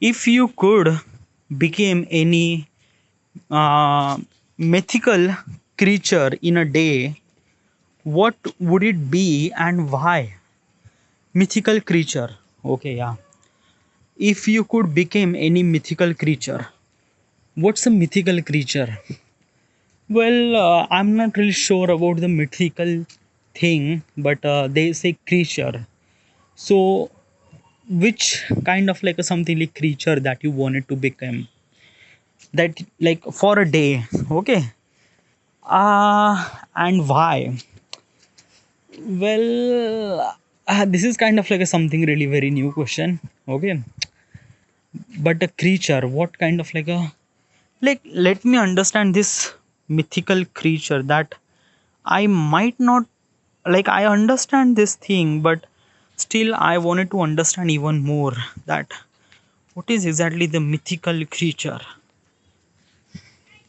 if you could become any uh, mythical creature in a day, what would it be and why? Mythical creature. Okay, yeah. If you could become any mythical creature, what's a mythical creature? Well, I'm not really sure about the mythical thing, but they say creature. So, which kind of like a something like creature that you wanted to become? That like for a day, okay? And why? Well, this is kind of like a something really very new question, okay? But a creature, what kind of like a like? Let me understand this mythical creature that I might not like. I understand this thing, but still I wanted to understand even more that what is exactly the mythical creature.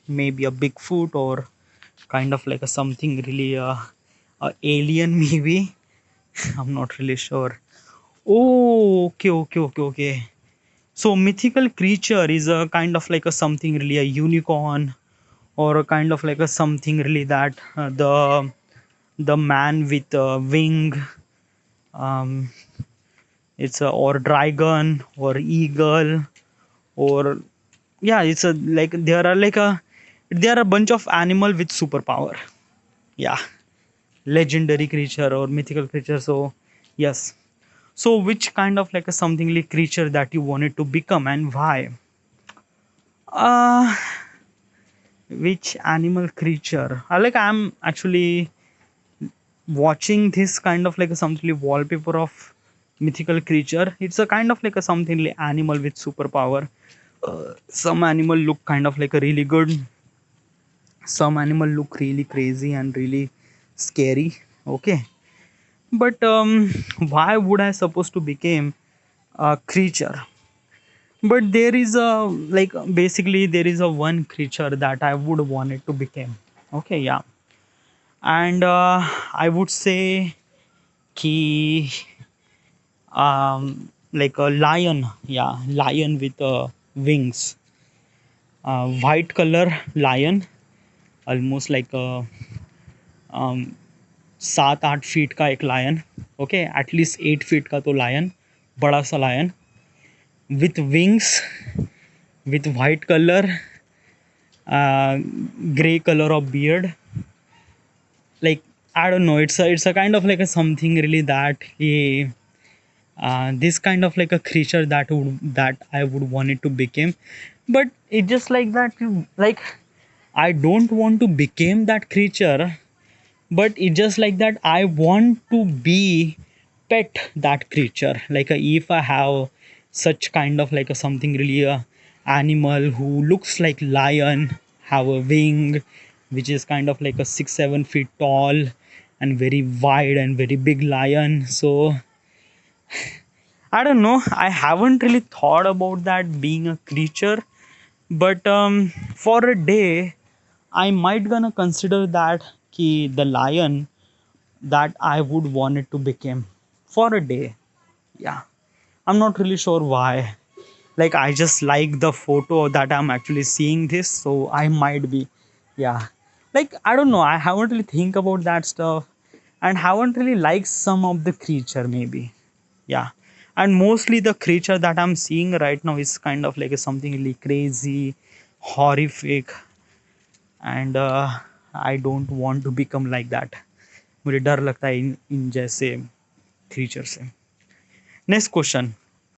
Maybe a Bigfoot or kind of like a something really a alien maybe. I'm not really sure. Oh, okay. So mythical creature is a kind of like a something really a unicorn or a kind of like a something really that the man with a wing, um it's a or dragon or eagle, or yeah, it's a like there are a bunch of animal with superpower. Yeah, legendary creature or mythical creature. So yes. So which kind of like a something like creature that you wanted to become and why? uh which animal creature? I'm actually watching this kind of like a something like wallpaper of mythical creature. It's a kind of like a something like animal with superpower. Some animal look kind of like a really good, some animal look really crazy and really scary, okay? But why would I supposed to become a creature? But there is a like basically there is a one creature that I would want it to become, okay, yeah. And I would say key like a lion, yeah, lion with wings, white color lion, almost like a 7-8 feet का एक lion, okay, at least 8 feet का तो lion, बड़ा सा lion with wings, with white color, gray color of beard. Like I don't know, it's a kind of like a something really that he this kind of like a creature that I would want it to become. But it just like that, like I don't want to become that creature, but it just like that I want to be pet that creature. Like if I have such kind of like a something really animal who looks like lion, have a wing which is kind of like a 6-7 feet tall and very wide and very big lion. So I don't know, I haven't really thought about that being a creature. But for a day I might gonna consider that ki the lion that I would want it to become for a day. Yeah, I'm not really sure why. Like I just like the photo that I'm actually seeing this, so I might be, yeah. Like I don't know, I haven't really think about that stuff and haven't really liked some of the creature maybe. Yeah. And mostly the creature that I'm seeing right now is kind of like a something really crazy, horrific, and I don't want to become like that. मुझे डर लगता है इन इन जैसे creature से. Next question.